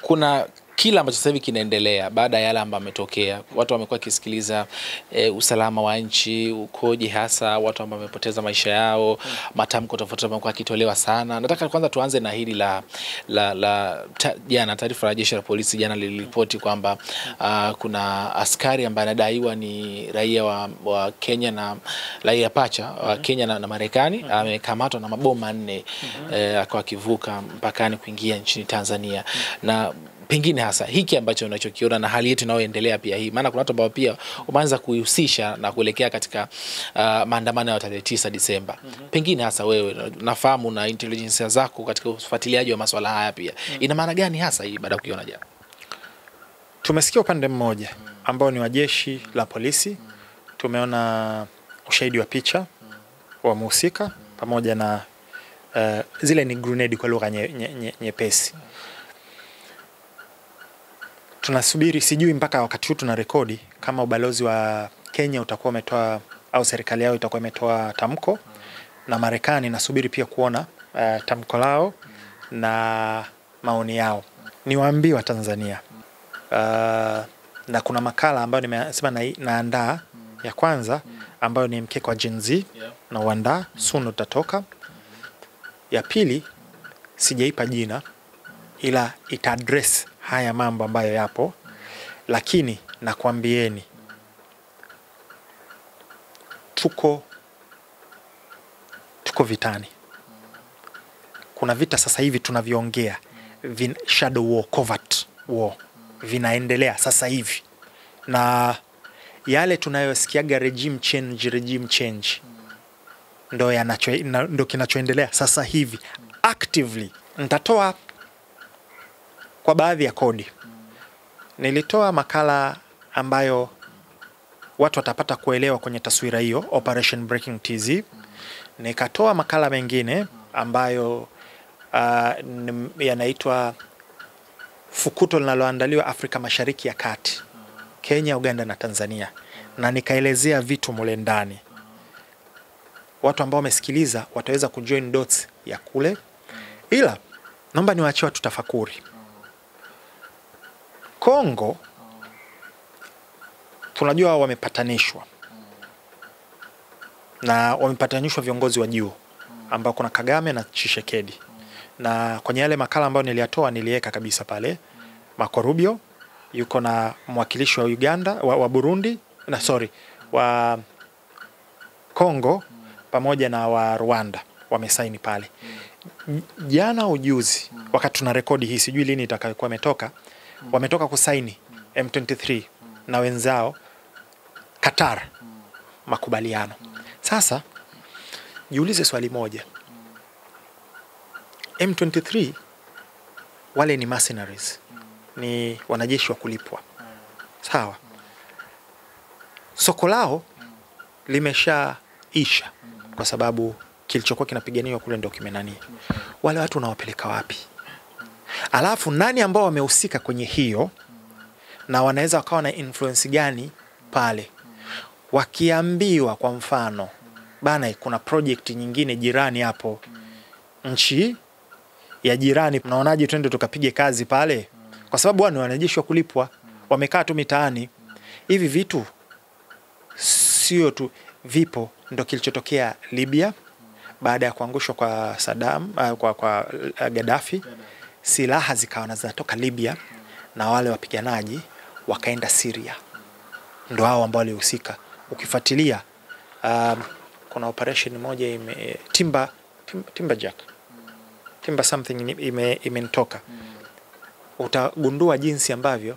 Kuna kila ambacho sasa hivi kinaendelea baada ya yale ambayo yametokea. Watu wamekuwa kisikiliza usalama wa nchi ukoje, hasa watu ambao wamepoteza maisha yao, matamko tofauti yamekuwa yakitolewa sana. Nataka kwanza tuanze na hili jana taarifa ya jeshi la polisi jana liliripoti kwamba kuna askari ambaye anadaiwa ni raia wa Kenya na raia pacha wa Kenya na Marekani amekamatwa na mabomu manne akawa akivuka mpakani kuingia nchini Tanzania. Na pengine hasa hiki ambacho unachokiona na hali yetu inayoendelea pia hii, maana kuna watu ambao pia umeanza kuihusisha na kuelekea katika maandamano ya tarehe 9 Disemba. Pengine hasa wewe nafahamu na intelligence zako katika ufuatiliaji wa masuala haya pia, ina maana gani hasa hii baada ya kuiona jana? Tumesikia upande mmoja ambao ni wa jeshi la polisi. Tumeona ushahidi wa picha wa mhusika pamoja na zile ni grenade kwa lugha nyepesi. Tunasubiri, sijui mpaka wakati huu tuna rekodi kama ubalozi wa Kenya utakuwa umetoa au serikali yao itakuwa imetoa tamko, na Marekani nasubiri pia kuona tamko lao na maoni yao. Niwaambie wa Tanzania, na kuna makala ambayo nimesema naandaa ya kwanza ambayo ni mkeka wa Gen Z na uandaa soon utatoka. Ya pili sijaipa jina ila ita address haya mambo ambayo yapo, lakini nakwambieni tuko vitani. Kuna vita sasa hivi tunavyoongea, shadow war, covert war vinaendelea sasa hivi, na yale tunayosikiaga regime change ndo kinachoendelea sasa hivi actively. Nitatoa kwa baadhi ya kodi. Nilitoa makala ambayo watu watapata kuelewa kwenye taswira hiyo, Operation Breaking TZ. Nikatoa makala mengine ambayo yanaitwa fukuto linaloandaliwa Afrika Mashariki ya Kati, Kenya, Uganda na Tanzania, na nikaelezea vitu mule ndani. Watu ambao wamesikiliza wataweza kujoin dots ya kule, ila naomba niwaachie watu tafakuri. Kongo tunajua wamepatanishwa, na wamepatanishwa viongozi wa juu ambao kuna Kagame na Tshisekedi, na kwenye yale makala ambayo niliyatoa niliweka kabisa pale Marco Rubio yuko na mwakilishi wa Uganda wa Burundi wa Kongo pamoja na wa Rwanda wamesaini pale jana ujuzi, wakati tuna rekodi hii, sijui lini itakayokuwa imetoka. Wametoka kusaini M23 na wenzao Qatar makubaliano. Sasa jiulize swali moja, M23 wale ni mercenaries, ni wanajeshi wa kulipwa, sawa? Soko lao limeshaisha kwa sababu kilichokuwa kinapiganiwa kule ndio kimenani. Wale watu unawapeleka wapi? Alafu nani ambao wamehusika kwenye hiyo na wanaweza wakawa na influence gani pale? Wakiambiwa kwa mfano, bana kuna project nyingine jirani hapo, nchi ya jirani, mnaonaje twende tukapige kazi pale? Kwa sababu wao wanajeshi wa kulipwa, wamekaa tu mitaani. Hivi vitu sio tu vipo, ndio kilichotokea Libya baada ya kuangushwa kwa Saddam, kwa Gaddafi. Silaha zikawa zinatoka Libya na wale wapiganaji wakaenda Syria, ndio hao ambao walihusika. Ukifuatilia kuna operation moja Timber something imetoka, utagundua jinsi ambavyo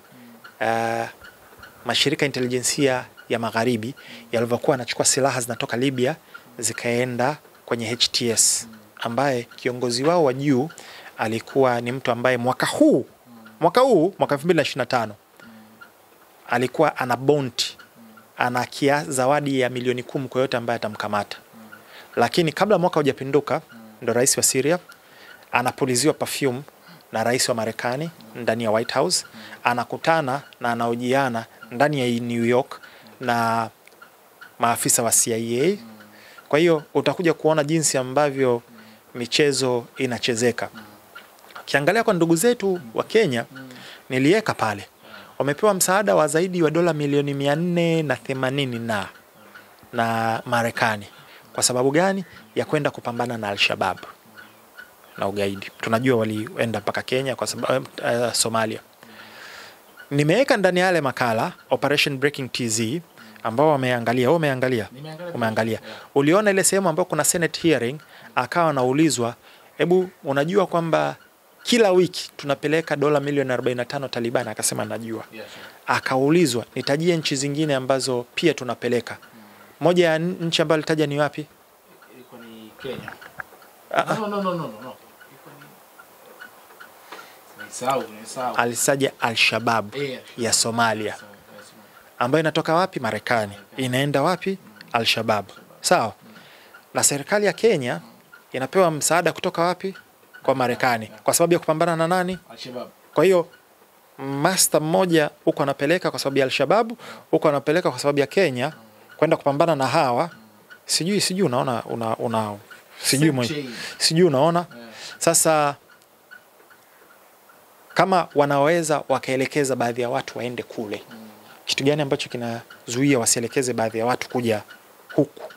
mashirika intelijensia ya magharibi yalivyokuwa yanachukua silaha zinatoka Libya zikaenda kwenye HTS, ambaye kiongozi wao wa juu alikuwa ni mtu ambaye mwaka 2025 alikuwa ana bounty, ana zawadi ya milioni 10 kwa yote ambaye atamkamata. Lakini kabla mwaka hujapinduka, ndo rais wa Syria anapuliziwa perfume na rais wa Marekani ndani ya White House, anakutana na anaojiana ndani ya New York na maafisa wa CIA. Kwa hiyo utakuja kuona jinsi ambavyo michezo inachezeka. Kiangalia kwa ndugu zetu wa Kenya, niliweka pale, wamepewa msaada wa zaidi wa dola milioni 480 na Marekani. Kwa sababu gani? Ya kwenda kupambana na Al-Shabaab na ugaidi. Tunajua walienda mpaka Kenya kwa sababu Somalia. Nimeweka ndani yale makala Operation Breaking TZ ambao umeangalia. Uliona ile sehemu ambayo kuna Senate hearing, akawa anaulizwa, hebu unajua kwamba kila wiki tunapeleka dola milioni 45 Taliban? Akasema najua. Akaulizwa, nitajie nchi zingine ambazo pia tunapeleka. Moja ya nchi ambayo alitaja ni wapi? Ilikuwa ni Kenya. No. Alisaja Al-Shabaab ya Somalia, ambayo inatoka wapi? Marekani. Inaenda wapi? Al-Shabaab. Sawa. Na serikali ya Kenya inapewa msaada kutoka wapi? Kwa Marekani. Kwa sababu ya kupambana na nani? Al-Shabaab. Kwa hiyo master mmoja huko anapeleka kwa sababu ya Al-Shabaab, huko anapeleka kwa sababu ya Kenya kwenda kupambana na hawa. Sijui unaona sijui unaona. Sasa kama wanaweza wakaelekeza baadhi ya watu waende kule, kitu gani ambacho kinazuia wasielekeze baadhi ya watu kuja huku?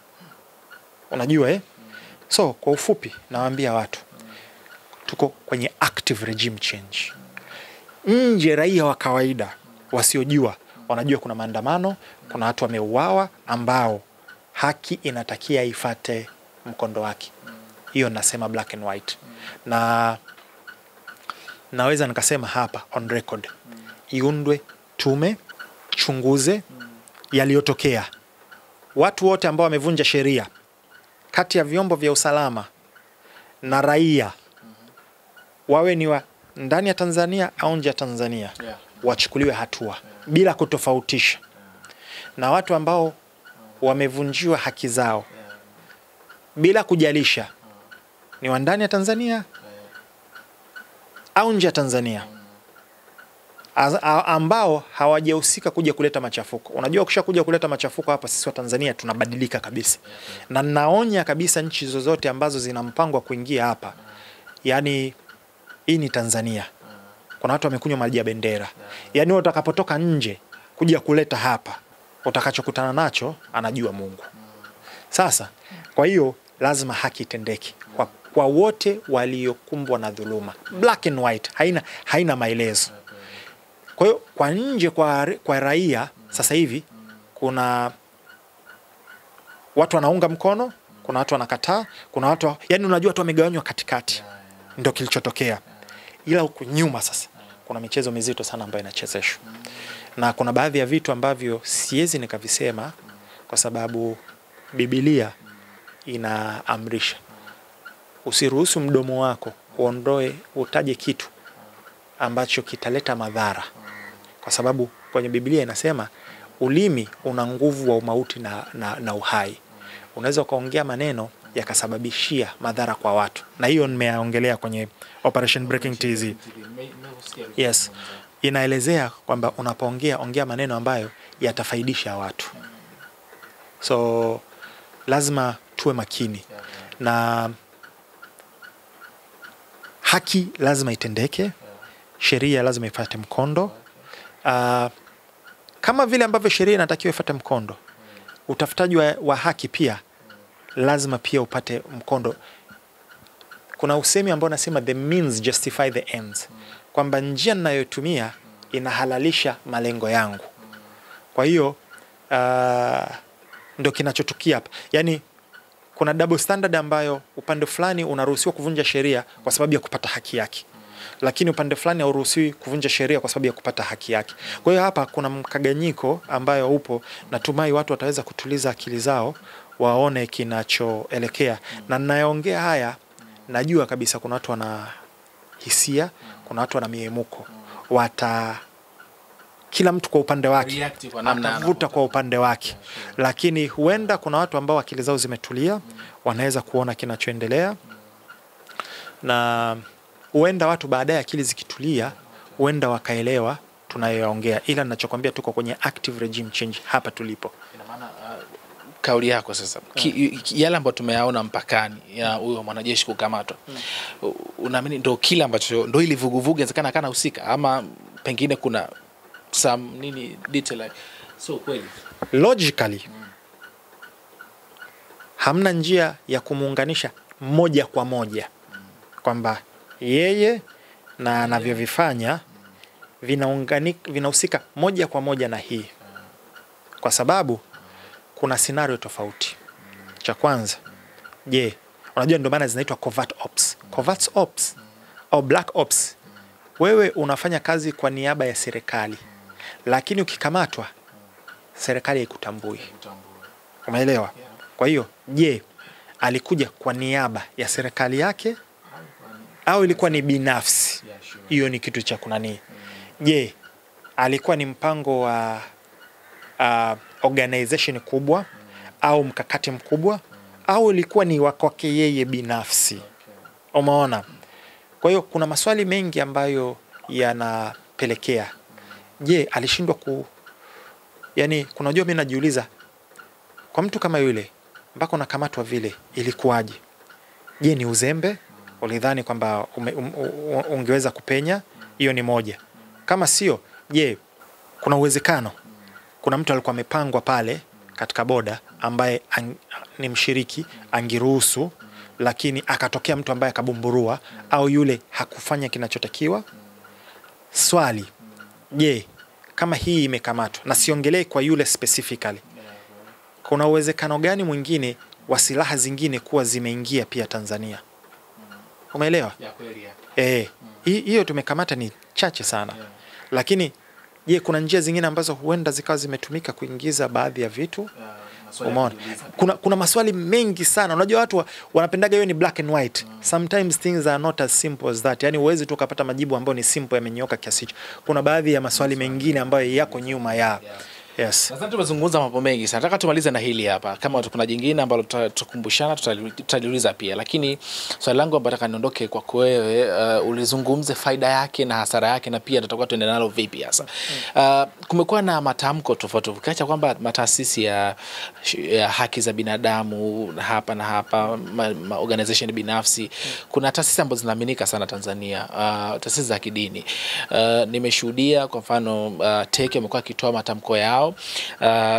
Unajua So kwa ufupi nawaambia watu, tuko kwenye active regime change. Nje raia wa kawaida wasiojua wanajua kuna maandamano, kuna watu wameuawa ambao haki inatakia ifate mkondo wake. Hiyo nasema black and white. Na naweza nikasema hapa on record, iundwe tume chunguze yaliyotokea. Watu wote ambao wamevunja sheria kati ya vyombo vya usalama na raia, wawe ni wa ndani ya Tanzania au nje ya Tanzania, wachukuliwe hatua bila kutofautisha. Na watu ambao wamevunjiwa haki zao bila kujalisha ni wa ndani ya Tanzania au nje ya Tanzania, ambao hawajahusika kuja kuleta machafuko. Unajua ukisha kuja kuleta machafuko hapa, sisi wa Tanzania tunabadilika kabisa. Na naonya kabisa nchi zozote ambazo zina mpango wa kuingia hapa, yani hii ni Tanzania. Kuna watu wamekunywa maji ya bendera. Yani utakapotoka nje kuja kuleta hapa, utakachokutana nacho anajua Mungu. Sasa kwa hiyo lazima haki itendeke kwa wote waliokumbwa na dhuluma. Black and white, haina maelezo. Kwa hiyo kwa nje kwa raia sasa hivi kuna watu wanaunga mkono, kuna watu wanakataa, kuna watu yani unajua watu wamegawanywa katikati. Ndio kilichotokea. Ila huku nyuma sasa kuna michezo mizito sana ambayo inachezeshwa. Na kuna baadhi ya vitu ambavyo siwezi nikavisema kwa sababu Biblia inaamrisha. Usiruhusu mdomo wako utaje kitu ambacho kitaleta madhara. Kwa sababu kwenye Biblia inasema ulimi una nguvu wa mauti na uhai. Unaweza ukaongea maneno yakasababishia madhara kwa watu. Na hiyo nimeongelea kwenye Operation Breaking TZ. Yes. Inaelezea kwamba unapoongea maneno ambayo yatafaidisha watu. So lazima tuwe makini. Na haki lazima itendeke. Sheria lazima ifuate mkondo. Kama vile ambavyo sheria inatakiwa ifuate mkondo, utafutaji wa haki pia lazima pia upate mkondo. Kuna usemi ambao unasema the means justify the ends, kwamba njia ninayotumia inahalalisha malengo yangu. Kwa hiyo ndio kinachotukia hapa. Yani kuna double standard ambayo upande fulani unaruhusiwa kuvunja sheria kwa sababu ya kupata haki yake, lakini upande fulani hauruhusiwi kuvunja sheria kwa sababu ya kupata haki yake. Kwa hiyo hapa kuna mkaganyiko ambayo upo. Natumai watu wataweza kutuliza akili zao waone kinachoelekea. Na ninayoongea haya najua kabisa kuna watu wana hisia, kuna watu wana miemuko. Kila mtu kwa upande wake atavuta kwa upande wake. Lakini huenda kuna watu ambao akili zao zimetulia, wanaweza kuona kinachoendelea. Na huenda watu baadaye akili zikitulia, huenda wakaelewa tunayoongea. Ila ninachokwambia tuko kwenye active regime change hapa tulipo. Ina maana kauli yako sasa, yale ambayo tumeyaona mpakani ya huyo mwanajeshi kukamatwa, unaamini ndio kile ambacho ndio ili vuguvugu inawezekana kana husika, ama pengine kuna some detail so kweli logically hamna njia ya kumuunganisha moja kwa moja kwamba yeye na anavyovifanya vinahusika moja kwa moja na hii, kwa sababu kuna scenario tofauti. Cha kwanza, unajua ndio maana zinaitwa covert ops. Covert ops au black ops, wewe unafanya kazi kwa niaba ya serikali, lakini ukikamatwa serikali haikutambui. Umeelewa? Kwa hiyo alikuja kwa niaba ya serikali yake au ilikuwa ni binafsi? Hiyo ni kitu cha kunani. Alikuwa ni mpango wa organization kubwa au mkakati mkubwa, au ilikuwa ni kwake yeye binafsi? Umeona? Kwa hiyo kuna maswali mengi ambayo yanapelekea alishindwa kunajua mimi najiuliza, kwa mtu kama yule mpaka unakamatwa vile, ilikuwaje? Ni uzembe? Ulidhani kwamba ungeweza kupenya? Hiyo ni moja. Kama sio, kuna uwezekano kuna mtu alikuwa amepangwa pale katika boda ambaye ni mshiriki, angiruhusu, lakini akatokea mtu ambaye akabumburua, au yule hakufanya kinachotakiwa? Swali, kama hii imekamatwa, na siongelee kwa yule specifically, kuna uwezekano gani mwingine wa silaha zingine kuwa zimeingia pia Tanzania? Umeelewa? Hiyo tumekamata ni chache sana. Lakini kuna njia zingine ambazo huenda zikawa zimetumika kuingiza baadhi ya vitu? Umeona? Kuna maswali mengi sana. Unajua watu wanapendaga hiyo ni black and white. Sometimes things are not as simple as that. Yaani huwezi tu kupata majibu ambayo ni simple yamenyoka kiasi hicho. Kuna baadhi ya maswali mengine ambayo yako nyuma ya. Yes. Sasa tumezungumza mambo mengi sana. Nataka tumalize na hili hapa. Kama kuna jingine ambalo tutakumbushana tutaliuliza pia. Lakini swali langu ambalo nataka niondoke kwa wewe, ulizungumze faida yake na hasara yake, na pia tutakuwa tuende nalo vipi hasa. Kumekuwa na matamko tofauti. Ukiacha kwamba mataasisi ya haki za binadamu hapa na hapa, organization binafsi, kuna taasisi ambazo zinaaminika sana Tanzania, taasisi za kidini. Nimeshuhudia kwa mfano Teke amekuwa akitoa matamko yao,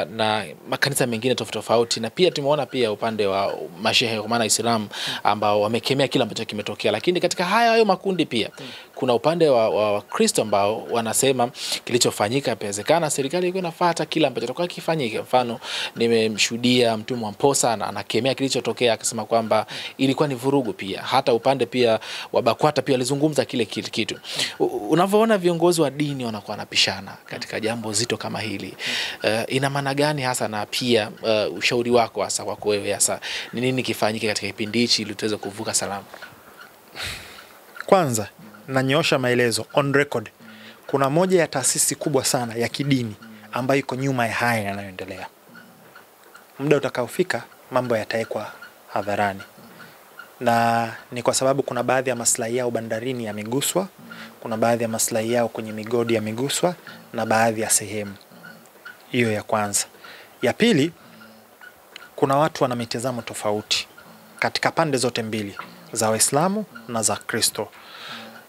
na makanisa mengine tofauti, na pia tumeona pia upande wa mashehe kwa maana Islam ambao wamekemea kila ambacho kimetokea. Lakini katika hayo makundi pia kuna upande wa Kristo ambao wanasema kilichofanyika inawezekana serikali ilikuwa inafuata kila ambacho tokea kifanyike. Mfano, nimemshuhudia Mtume wa Mposa anakemea kilichotokea, akisema kwamba ilikuwa ni vurugu. Pia hata upande pia wa BAKWATA pia alizungumza kile kitu. Unavyoona viongozi wa dini wanakuwa wanapishana katika jambo zito kama hili, ina maana gani hasa? Na pia ushauri wako hasa kwa wewe hasa ni nini kifanyike katika kipindi hichi ili tuweze kuvuka salama? Kwanza nanyoosha maelezo on record. Kuna moja ya taasisi kubwa sana ya kidini ambayo iko nyuma ya haya yanayoendelea. Muda utakaofika mambo yataekwa hadharani, na ni kwa sababu kuna baadhi ya maslahi yao bandarini yameguswa, kuna baadhi ya maslahi yao kwenye migodi yameguswa, na baadhi ya sehemu. Hiyo ya kwanza. Ya pili, kuna watu wana mitazamo tofauti katika pande zote mbili, za Waislamu na za Kristo,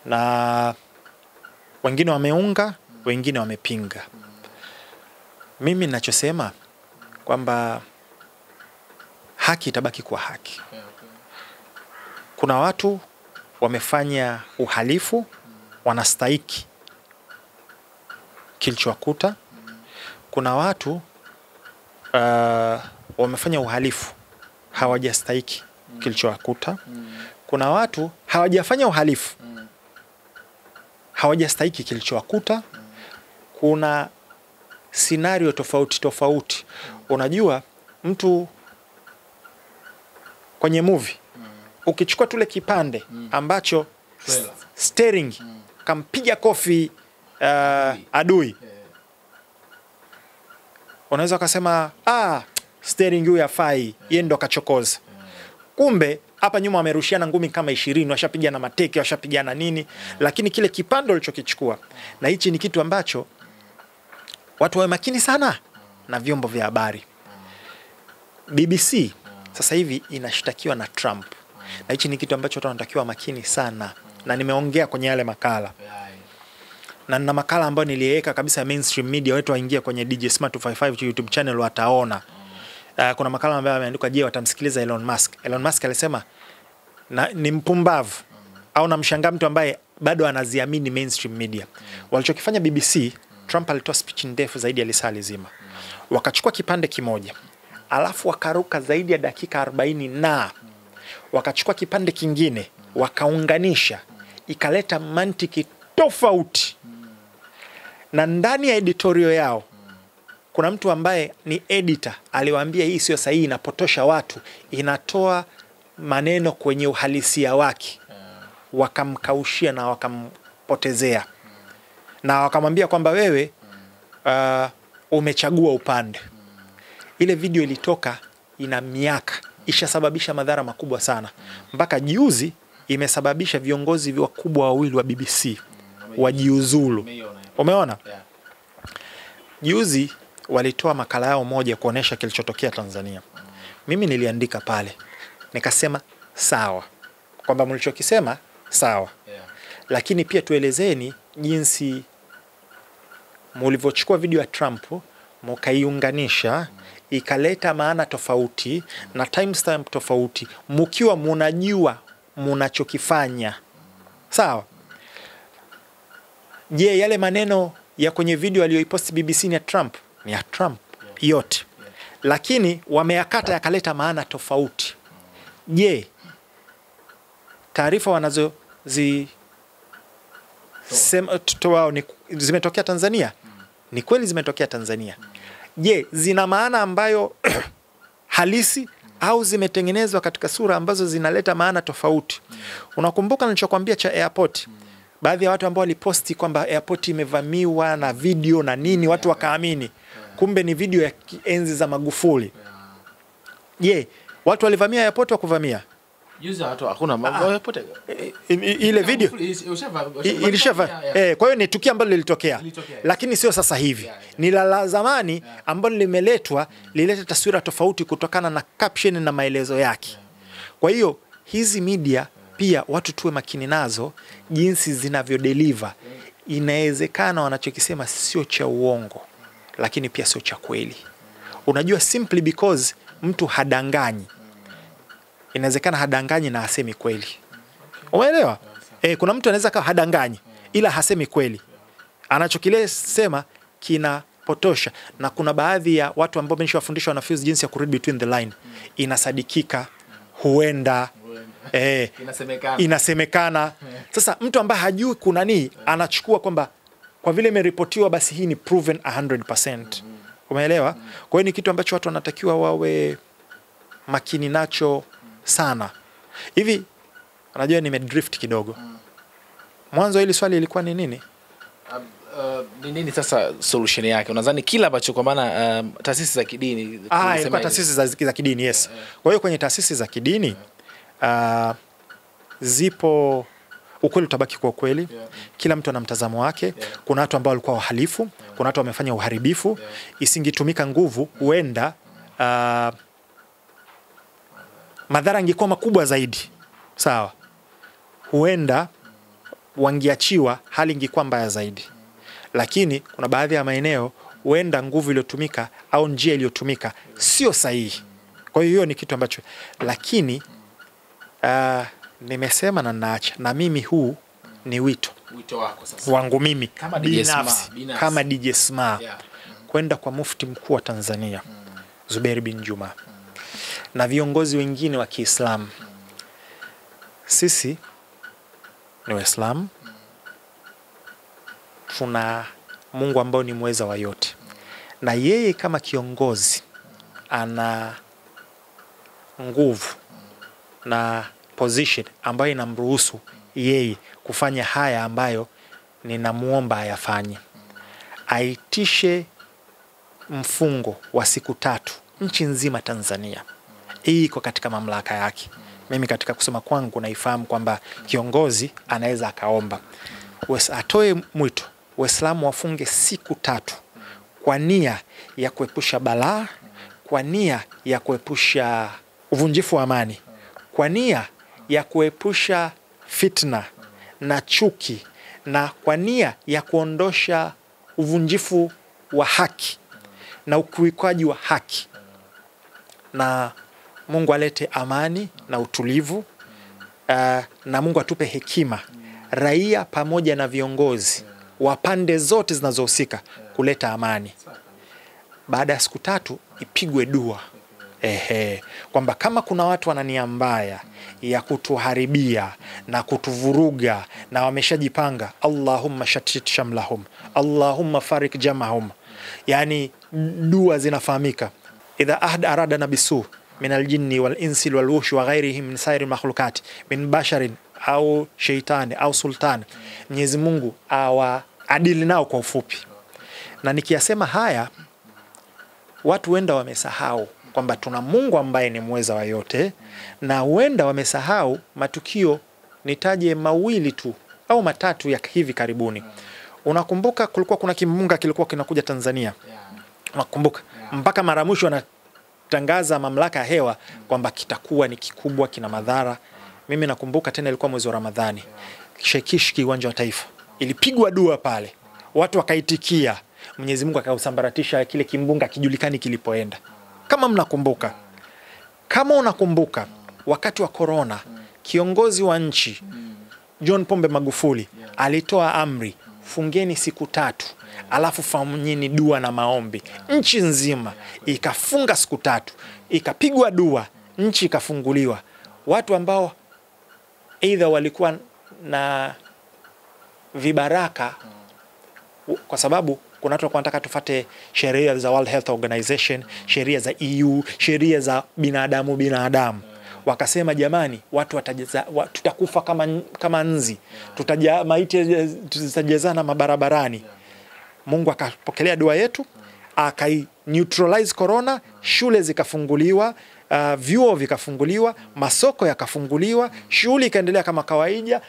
na wengine wameunga, wengine wamepinga. Mimi ninachosema kwamba haki itabaki kuwa haki. Kuna watu wamefanya uhalifu, wanastahiki kilichowakuta. Kuna watu wamefanya uhalifu, hawajastahiki kilichowakuta. Kuna watu hawajafanya uhalifu, hawajastahiki kilichowakuta. Kuna scenario tofauti. Unajua mtu kwenye movie ukichukua tule kipande ambacho steering kampiga kofi adui, unaweza kusema steering huyu hafai, yeye ndo kachokoza. Kumbe hapa nyuma wamerushiana ngumi kama 20, washapigana mateke, washapigana nini, lakini kile kipande walichokichukua. Na hichi ni kitu ambacho watu wawe makini sana na vyombo vya habari. BBC sasa hivi inashtakiwa na Trump. Na hichi ni kitu ambacho watu wanatakiwa makini sana. Na nimeongea kwenye yale makala. Na nina makala ambayo niliweka kabisa mainstream media, wetu waingia kwenye DJ Smart 255 YouTube channel wataona. Kuna makala ambayo ameandika, je, watamsikiliza Elon Musk. Elon Musk alisema ni mpumbavu au namshangaa mtu ambaye bado anaziamini mainstream media. Walichokifanya BBC, Trump alitoa speech ndefu zaidi ya lisali zima. Wakachukua kipande kimoja, alafu wakaruka zaidi ya dakika 40 na wakachukua kipande kingine, wakaunganisha, ikaleta mantiki tofauti. Na ndani ya editorial yao kuna mtu ambaye ni editor aliwaambia hii sio sahihi, inapotosha watu, inatoa maneno kwenye uhalisia wake. Wakamkaushia na wakampotezea. Na wakamwambia kwamba wewe umechagua upande. Ile video ilitoka ina miaka, ishasababisha madhara makubwa sana. Mpaka juzi imesababisha viongozi wakubwa wawili wa BBC wajiuzulu. Umeona? Juzi walitoa makala yao moja kuonesha kilichotokea Tanzania. Mimi niliandika pale, nikasema sawa, kwamba mlichokisema sawa, lakini pia tuelezeni jinsi mlivyochukua video ya Trump mkaiunganisha, ikaleta maana tofauti na timestamp tofauti, mkiwa mnajua mnachokifanya. Sawa? Je, yale maneno ya kwenye video aliyoiposti BBC ni ya Trump? Ni ya Trump yote. Lakini wameyakata yakaleta maana tofauti. Je, taarifa wanazo zimetokea Tanzania? Ni kweli zimetokea Tanzania. Je, zina maana ambayo halisi au zimetengenezwa katika sura ambazo zinaleta maana tofauti? Unakumbuka nilichokuambia cha airport? Baadhi ya watu ambao waliposti kwamba airport imevamiwa na video na nini, watu wakaamini. Kumbe ni video ya enzi za Magufuli. Je, watu walivamia airport wa kuvamia? Juzi watu hakuna airport. Ile video ilishava. Kwa hiyo ni tukio ambalo lilitokea. Lakini sio sasa hivi. Ni la zamani ambalo limeletwa, lileta taswira tofauti kutokana na caption na maelezo yake. Kwa hiyo hizi media pia watu tuwe makini nazo, jinsi zinavyodeliver. Inawezekana wanachokisema sio cha uongo, lakini pia sio cha kweli. Unajua, simply because mtu hadanganyi, inawezekana hadanganyi na hasemi kweli. Umeelewa? Kuna mtu anaweza kuwa hadanganyi ila hasemi kweli. Anachokile sema kinapotosha. Na kuna baadhi ya watu ambao nimeshawafundisha wanafunzi jinsi ya kuread between the line. Inasadikika, huenda, inasemekana. Sasa mtu ambaye hajui kuna nini anachukua kwamba kwa vile imeripotiwa basi hii ni proven 100%. Umeelewa? Kwa hiyo ni kitu ambacho watu wanatakiwa wawe makini nacho sana. Hivi unajua nimedrift kidogo. Mwanzo hili swali ilikuwa ni nini? Ni nini sasa solution yake? Unadhani kila ambacho kwa maana taasisi za kidini ilikuwa taasisi za kidini, yes. Kwa hiyo kwenye taasisi za kidini zipo, ukweli utabaki kwa kweli. Kila mtu ana mtazamo wake. Kuna watu ambao walikuwa wahalifu, kuna watu wamefanya uharibifu. Isingitumika nguvu, huenda madhara yangekuwa makubwa zaidi. Sawa? Huenda wangeachiwa, hali ingekuwa mbaya zaidi. Lakini kuna baadhi ya maeneo huenda nguvu iliyotumika au njia iliyotumika sio sahihi. Kwa hiyo ni kitu ambacho, lakini nimesema na naacha, na mimi huu ni wito wako sasa wangu mimi kama binafsi kama DJ Smart kwenda kwa mufti mkuu wa Tanzania Zuberi bin Juma na viongozi wengine wa Kiislamu. Sisi ni Waislamu, tuna Mungu ambao ni mweza wa yote, na yeye kama kiongozi ana nguvu na position ambayo inamruhusu yeye kufanya haya ambayo ninamuomba ayafanye. Aitishe mfungo wa siku 3 nchi nzima Tanzania. Hii iko katika mamlaka yake. Mimi katika kusema kwangu naifahamu kwamba kiongozi anaweza akaomba. Atoe mwito Waislamu wafunge siku 3 kwa nia ya kuepusha balaa, kwa nia ya kuepusha uvunjifu wa amani, kwa nia ya kuepusha fitna na chuki, na kwa nia ya kuondosha uvunjifu wa haki na ukiukaji wa haki. Na Mungu alete amani na utulivu, na Mungu atupe hekima, raia pamoja na viongozi wa pande zote zinazohusika kuleta amani. Baada ya siku 3 ipigwe dua. Kwamba kama kuna watu wana nia mbaya ya kutuharibia na kutuvuruga na wameshajipanga, Allahumma shatit shamlahum, Allahumma farik jamahum. Yani dua zinafahamika. Idha ahad arada nabisu min aljinni wal insi wal wush wa ghairihim min sairi makhlukat min basharin au sheitani au sultan, Mwenyezi Mungu awaadili nao kwa ufupi. Na nikiyasema haya, watu wenda wamesahau kwamba tuna Mungu ambaye ni mweza wa yote, na wenda wamesahau matukio, nitaje mawili tu au matatu ya hivi karibuni. Unakumbuka kulikuwa kuna kimbunga kilikuwa kinakuja Tanzania? Unakumbuka? Mpaka mara mwisho anatangaza mamlaka ya hewa kwamba kitakuwa ni kikubwa, kina madhara. Mimi nakumbuka tena ilikuwa mwezi wa Ramadhani. Shekishki, uwanja wa Taifa, ilipigwa dua pale. Watu wakaitikia. Mwenyezi Mungu akausambaratisha kile kimbunga kijulikani kilipoenda. Kama mnakumbuka. Kama unakumbuka, wakati wa corona, kiongozi wa nchi John Pombe Magufuli alitoa amri, fungeni siku 3, alafu fanyeni dua na maombi. Nchi nzima ikafunga siku 3, ikapigwa dua, nchi ikafunguliwa. Watu ambao either walikuwa na vibaraka, kwa sababu kuna watu wanataka tufate sheria za World Health Organization, sheria za EU, sheria za binadamu. Wakasema jamani, watu tutakufa kama nzi, maiti tutajazana mabarabarani. Mungu akapokelea dua yetu, akai neutralize corona, shule zikafunguliwa, vyuo vikafunguliwa, masoko yakafunguliwa, shughuli ikaendelea kama kawaida.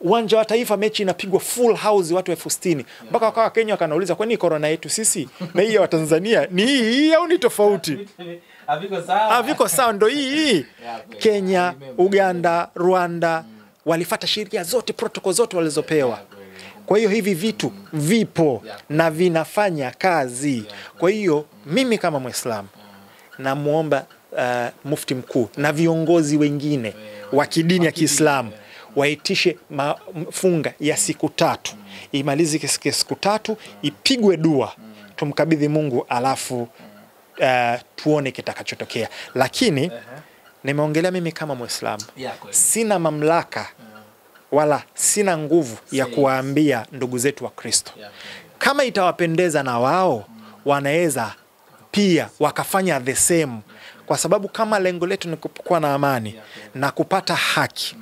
Uwanja wa Taifa mechi inapigwa full house, watu 60,000. Mpaka wakawa Kenya wakanauliza, kwani corona yetu sisi na hii ya Tanzania ni hii au ni tofauti? Haviko sawa, ndo hii. Kenya, Uganda, Rwanda walifuata sheria zote, protocol zote walizopewa. Kwa hiyo hivi vitu vipo na vinafanya kazi. Kwa hiyo mimi kama Muislamu namuomba mufti mkuu na viongozi wengine wa kidini ya Kiislamu waitishe funga ya siku 3, imalize siku 3, ipigwe dua, tumkabidhi Mungu, alafu tuone kitakachotokea. Lakini nimeongelea mimi kama Muislamu, sina mamlaka wala sina nguvu ya kuwaambia ndugu zetu wa Kristo. Kama itawapendeza na wao, wanaweza pia wakafanya the same, kwa sababu kama lengo letu ni kuwa na amani na kupata haki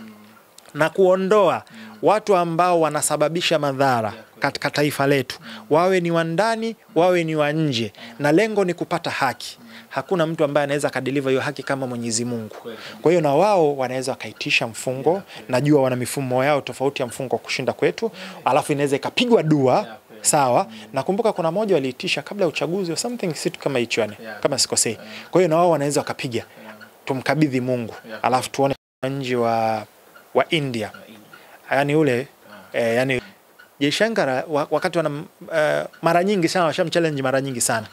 na kuondoa watu ambao wanasababisha madhara katika taifa letu, wawe ni wa ndani, wawe ni wa nje, na lengo ni kupata haki. Hakuna mtu ambaye anaweza kadeliver hiyo haki kama Mwenyezi Mungu. Kwa hiyo na wao wanaweza wakaitisha mfungo, najua wana mifumo yao tofauti ya mfungo kushinda kwetu, alafu inaweza ikapigwa dua, sawa. Nakumbuka kuna moja waliitisha kabla ya uchaguzi or something situ kama hicho, yani kama sikosei. Kwa hiyo na wao wanaweza wakapiga, tumkabidhi Mungu, alafu tuone nje wa India. Yani ule yani Jaishankar wakati wana mara nyingi sana washamchallenge mara nyingi sana.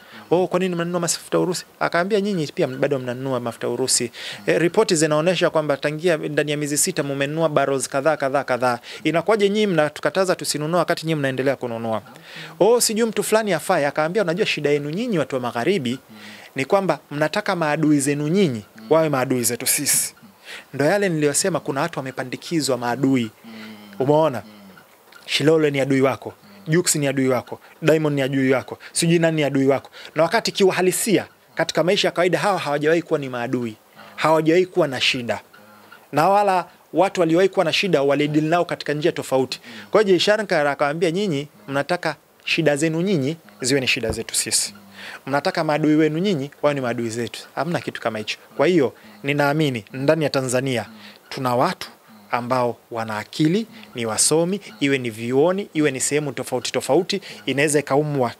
Kwa nini mnanunua mafuta Urusi? Akaambia nyinyi pia bado mnanunua mafuta Urusi. Ripoti zinaonyesha kwamba tangia ndani ya miezi 6 mmenunua barrels kadhaa. Inakuwaje nyinyi mnatukataza tusinunue wakati nyinyi mnaendelea kununua? Sijui mtu fulani afai. Akaambia unajua shida yenu nyinyi watu wa magharibi ni kwamba mnataka maadui zenu nyinyi wawe maadui zetu sisi. Ndio yale niliyosema, kuna watu wamepandikizwa maadui. Umeona? Shilole ni adui wako, Jux ni adui wako, Diamond ni adui wako, sijui nani ni adui wako. Na wakati kiuhalisia katika maisha ya kawaida hawa hawajawahi kuwa ni maadui. Hawajawahi kuwa na shida. Na wala watu waliowahi kuwa na shida walideal nao katika njia tofauti. Kwa hiyo Jaishankar akawaambia nyinyi mnataka shida zenu nyinyi ziwe ni shida zetu sisi. Mnataka maadui wenu nyinyi wawe ni maadui zetu. Hamna kitu kama hicho. Kwa hiyo ninaamini ndani ya Tanzania tuna watu ambao wana akili, ni wasomi, iwe ni vioni, iwe ni sehemu tofauti, inaweza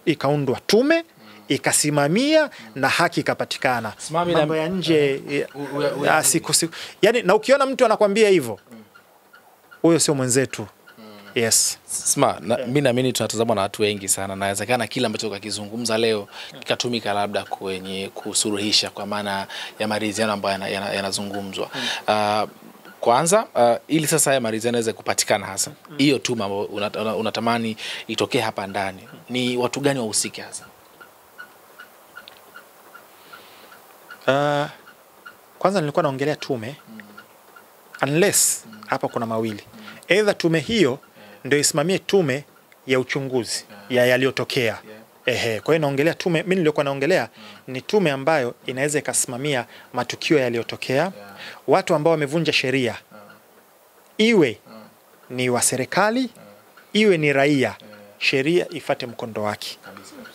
ikaundwa tume ikasimamia na haki ikapatikana. Mambo ya nje siku. Yani, na ukiona mtu anakuambia hivyo, huyo sio mwenzetu. Yes. Mimi naamini tunatazamwa na watu wengi sana, na inawezekana kile ambacho ukakizungumza leo kikatumika labda kwenye kusuruhisha kwa maana ya maridhiano ambayo yanazungumzwa. Kwanza ili sasa haya maridhiano yaweze kupatikana, hasa hiyo tu mambo unatamani itokee hapa ndani, ni watu gani wahusike hasa? Kwanza nilikuwa naongelea tume, unless hapa kuna mawili, either tume hiyo ndio isimamie tume ya uchunguzi ya yaliyotokea. Kwa hiyo naongelea tume, mimi nilikuwa naongelea ni tume ambayo inaweza ikasimamia matukio yaliyotokea, watu ambao wamevunja sheria, iwe ni wa serikali, iwe ni raia, sheria ifate mkondo wake.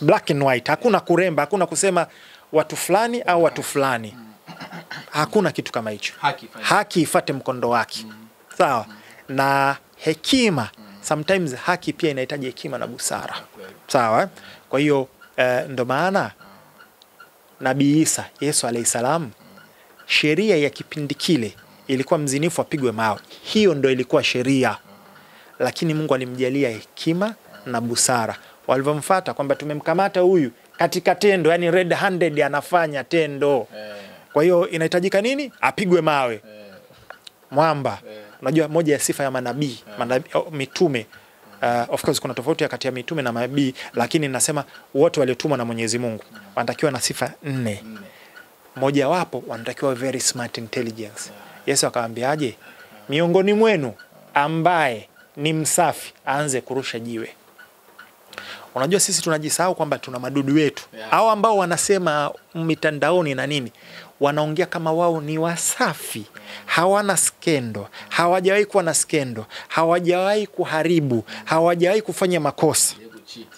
Black and white, hakuna kuremba, hakuna kusema watu fulani au watu fulani. Hakuna kitu kama hicho. Haki ifate mkondo wake. Sawa? Na hekima, sometimes haki pia inahitaji hekima na busara. Sawa? Kwa hiyo ndo maana Nabii Isa, Yesu alayhisalam, sheria ya kipindi kile ilikuwa mzinifu apigwe mawe. Hiyo ndo ilikuwa sheria. Lakini Mungu alimjalia hekima na busara. Walivyomfuata kwamba tumemkamata huyu katika tendo, yani red handed anafanya tendo. Kwa hiyo inahitajika nini? Apigwe mawe. Mwamba. Unajua moja ya sifa ya manabii, mitume, of course kuna tofauti kati ya mitume na manabii, lakini nasema wote waliotumwa na Mwenyezi Mungu wanatakiwa na sifa 4. Moja wapo wanatakiwa very smart intelligence. Yesu akawaambiaje? Miongoni mwenu ambaye ni msafi aanze kurusha jiwe. Unajua sisi tunajisahau kwamba tuna madudu wetu. Hao ambao wanasema mitandaoni na nini, wanaongea kama wao ni wasafi, hawana skendo, hawajawahi kuwa na skendo, hawajawahi kuharibu, hawajawahi kufanya makosa,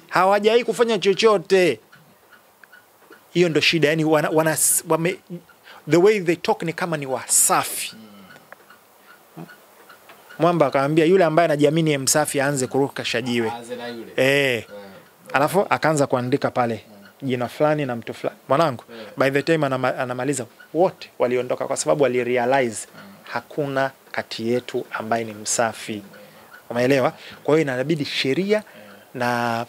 hawajawahi kufanya chochote. Hiyo ndo shida, yani the way they talk ni kama ni wasafi. Mwamba akaambia yule ambaye anajiamini msafi aanze kuruka shajiwe. Alafu akaanza kuandika pale jina fulani na mtu fulani. Mwanangu, by the time anamaliza, wote waliondoka kwa sababu walirealize hakuna kati yetu ambaye ni msafi. Umeelewa? Kwa hiyo inabidi sheria na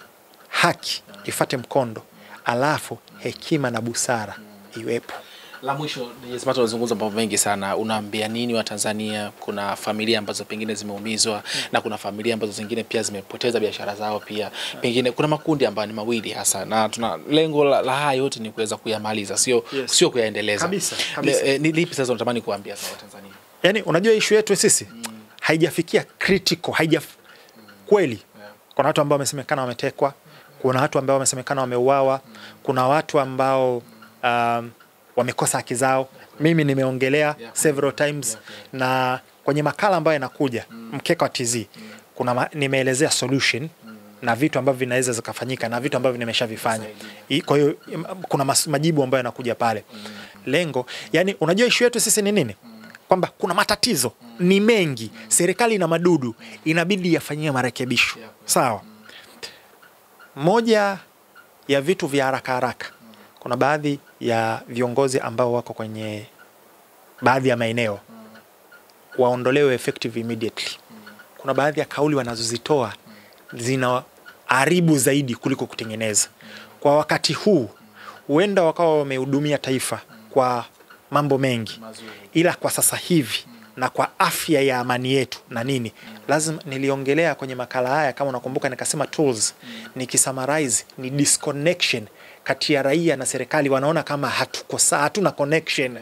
haki ifate mkondo, alafu hekima na busara iwepo. La mwisho, nimepata kuzungumza mambo mengi sana. Unaambia nini wa Tanzania? Kuna familia ambazo pengine zimeumizwa na kuna familia ambazo zingine pia zimepoteza biashara zao pia. Pengine kuna makundi ambayo ni mawili hasa, na tuna lengo la haya yote ni kuweza kuyamaliza, sio kuyaendeleza. Kabisa. Ni lipi sasa unatamani kuambia sasa Tanzania? Yaani unajua issue yetu sisi haijafikia critical, kweli. Kuna watu ambao wamesemekana wametekwa, kuna watu ambao wamesemekana wameuawa, kuna watu ambao wamekosa haki zao. Mimi nimeongelea several times na kwenye makala ambayo yanakuja mkeka wa TZ nimeelezea solution na vitu ambavyo vinaweza zikafanyika na vitu ambavyo nimeshavifanya. Kwa hiyo kuna majibu ambayo yanakuja pale. Lengo, yani unajua issue yetu sisi ni nini? Kwamba kuna matatizo ni mengi, serikali na madudu inabidi yafanyie marekebisho. Sawa? Moja ya vitu vya haraka, kuna baadhi ya viongozi ambao wako kwenye baadhi ya maeneo waondolewe effective immediately. Kuna baadhi ya kauli wanazozitoa zinaharibu zaidi kuliko kutengeneza. Kwa wakati huu huenda wakawa wamehudumia taifa kwa mambo mengi, ila kwa sasa hivi na kwa afya ya amani yetu na nini, lazima niliongelea kwenye makala haya, kama unakumbuka nikasema tools, nikisummarize ni disconnection kati ya raia na serikali. Wanaona kama hatuna connection.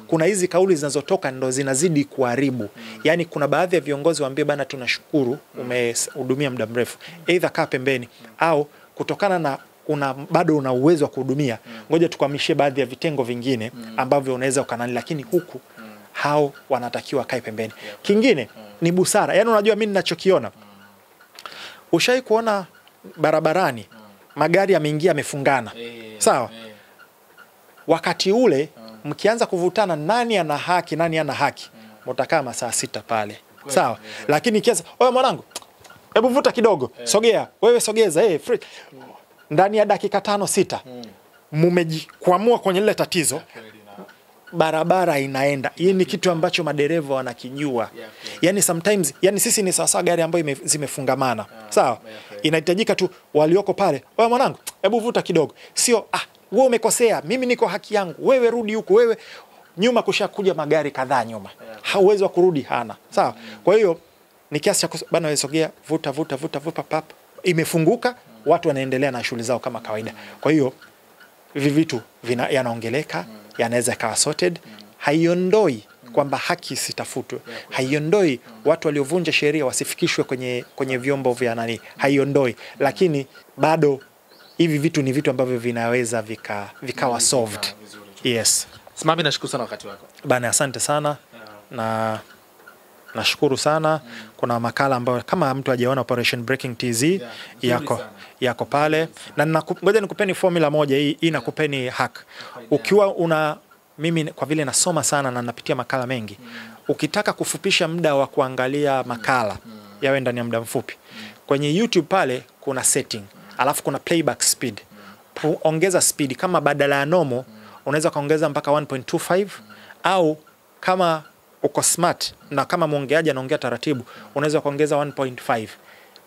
Kuna hizi kauli zinazotoka ndo zinazidi kuharibu. Yani kuna baadhi ya viongozi waambie bana, tunashukuru umehudumia muda mrefu, either kaa pembeni au kutokana na bado una uwezo wa kuhudumia, ngoja tukwamishie baadhi ya vitengo vingine ambavyo unaweza ukanani, lakini huku hao wanatakiwa kae pembeni. Kingine ni busara. Yani unajua mimi ninachokiona, ushai kuona barabarani magari yameingia yamefungana. Sawa? Wakati ule mkianza kuvutana nani ana haki nani ana haki, mtakaa masaa 6 pale. Sawa? Lakini kiasi, oya mwanangu, hebu vuta kidogo, sogea, wewe sogeza, free. ndani ya dakika 5-6 mmejikwamua kwenye lile tatizo, barabara inaenda. Hii ni kitu ambacho madereva wanakijua. Yani sometimes, yani sisi ni sawa gari ambayo zimefungamana. Sawa? Inahitajika tu walioko pale, wewe mwanangu, hebu vuta kidogo. Sio wewe umekosea, mimi niko haki yangu, wewe rudi huko, wewe nyuma kushakuja magari kadhaa nyuma. Hauwezi wa kurudi hana. Sawa? Kwa hiyo ni kiasi cha bana wewe sogea, vuta pap. Imefunguka, watu wanaendelea na shughuli zao kama kawaida. Kwa hiyo hivi vitu yanaongeleka, yanaweza kawa sorted. Haiondoi kwamba haki sitafutwe. Haiondoi watu waliovunja sheria wasifikishwe kwenye vyombo vya nani. Haiondoi, lakini bado hivi vitu ni vitu ambavyo vinaweza vikawa solved. Yes. Simami, nashukuru sana wakati wako. Bana, asante sana. Na nashukuru sana. Kuna makala ambayo kama mtu hajaona Operation Breaking TZ yako pale. Na ngoja nikupeni formula moja, hii nakupeni hack. Ukiwa mimi kwa vile nasoma sana na napitia makala mengi, ukitaka kufupisha muda wa kuangalia makala yawe ndani ya muda mfupi, kwenye YouTube pale kuna setting, alafu kuna playback speed. Ongeza speed, kama badala ya normal unaweza kaongeza mpaka 1.25, au kama uko smart na kama mwongeaji anaongea taratibu unaweza kuongeza 1.5.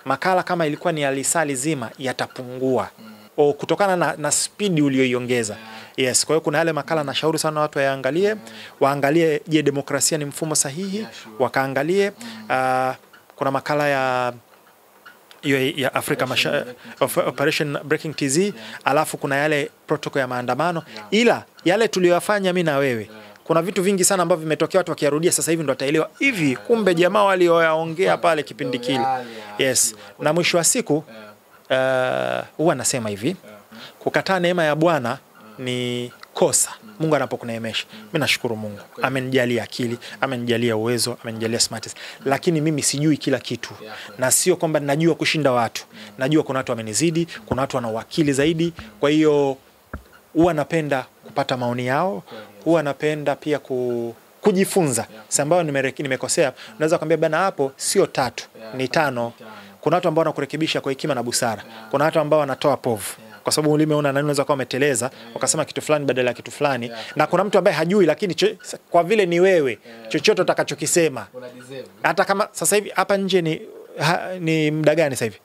Makala kama ilikuwa ni ya lisali zima yatapungua kutokana na speed ulioiongeza. Yes, kwa hiyo kuna yale makala na shauri sana watu waangalie je, demokrasia ni mfumo sahihi, wakaangalie. Kuna makala ya Afrika Operation Breaking TZ, alafu kuna yale protocol ya maandamano. Ila yale tuliyofanya mimi na wewe, kuna vitu vingi sana ambavyo vimetokea, watu wakiarudia sasa hivi ndo wataelewa hivi kumbe jamaa walioyaongea pale kipindi kile. Yes, na mwisho wa siku huwa nasema hivi, kukataa neema ya Bwana ni kosa. Mungu anapokuneemesha, mimi nashukuru Mungu, amenijalia akili, amenijalia uwezo, amenijalia smartness, lakini mimi sijui kila kitu. Na sio kwamba najua kushinda watu. Najua kuna watu wamenizidi, kuna watu wana uakili zaidi. Kwa hiyo huwa napenda kupata maoni yao, huwa napenda pia kujifunza. Sasa ambao nimekosea, unaweza kumwambia bana, hapo sio 3 ni 5. Kuna watu ambao wanakurekebisha kwa hekima na busara. Kuna watu ambao wanatoa povu, kwa sababu ulimeona nani unaweza kuwa umeteleza wakasema kitu fulani badala ya kitu fulani. Na kuna mtu ambaye hajui, lakini kwa vile ni wewe, chochote utakachokisema hata kama sasa hivi hapa nje ni muda gani sasa hivi?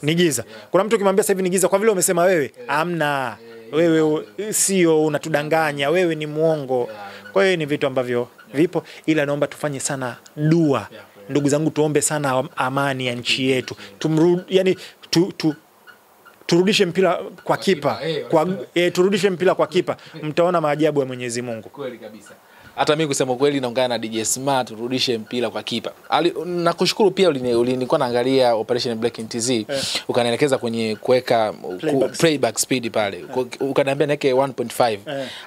Ni giza. Kuna mtu ukimwambia sasa hivi ni giza, kwa vile umesema wewe, amna, wewe sio, unatudanganya, wewe ni muongo. Kwa hiyo ni vitu ambavyo vipo, ila naomba tufanye sana dua. Ndugu zangu, tuombe sana amani ya nchi yetu. Yani turudishe mpira kwa kipa. Turudishe mpira kwa kipa. Mtaona maajabu ya Mwenyezi Mungu. Kweli kabisa. Hata mimi kusema kweli naungana na DJ Smart, turudishe mpira kwa kipa. Nakushukuru pia nilikuwa naangalia Operation Breaking TZ, ukanielekeza kwenye kuweka playback speed pale. Ukaniambia niweke 1.5.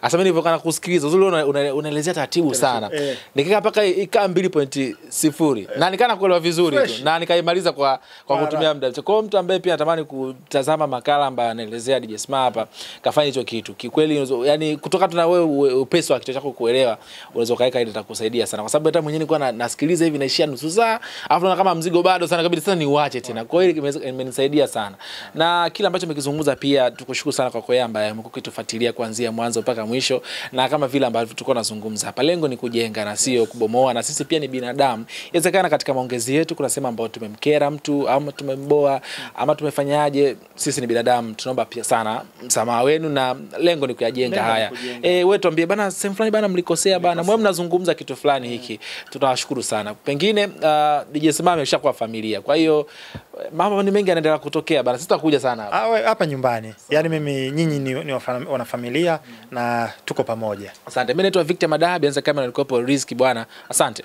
Hasa mimi nilivyokuwa kusikiliza, uzuri unaelezea taratibu sana. Nikika mpaka ikaa 2.0. Na nikana kuelewa vizuri tu. Na nikaimaliza kwa kutumia muda. Kwa mtu ambaye pia anatamani kutazama makala ambayo anaelezea DJ Smart hapa, kafanya hicho kitu. Kikweli yani kutoka tu na wewe upesi wa kichwa chako kuelewa, unaweza kaeka ile itakusaidia sana, kwa sababu hata mwenyewe nilikuwa nasikiliza hivi naishia nusu saa, afu na kama mzigo bado sana kabisa, sasa niuache tena. Kwa hiyo imenisaidia sana, na kila ambacho umekizungumza pia tukushukuru sana kwa kwa yeye ambaye umekutufuatilia kuanzia mwanzo mpaka mwisho. Na kama vile ambavyo tulikuwa tunazungumza hapa, lengo ni kujenga na sio kubomoa, na sisi pia ni binadamu. Inawezekana katika maongezi yetu kuna sema ambao tumemkera mtu ama tumemboa ama tumefanyaje, sisi ni binadamu. Tunaomba pia sana msamaha wenu, na lengo ni kuyajenga haya. Wewe tuambie bana, sehemu fulani bana mlikosea bana, mwe mnazungumza kitu fulani hiki, tunawashukuru sana. Pengine DJ Smart ameshakuwa familia, kwa hiyo mambo ni mengi yanaendelea kutokea bana, sisi tutakuja sana hapa nyumbani. Yani mimi nyinyi ni wana familia na tuko pamoja. Asante. Mimi naitwa Victor Madaha, bianza kamera nilikuwa Rizki bwana. Asante.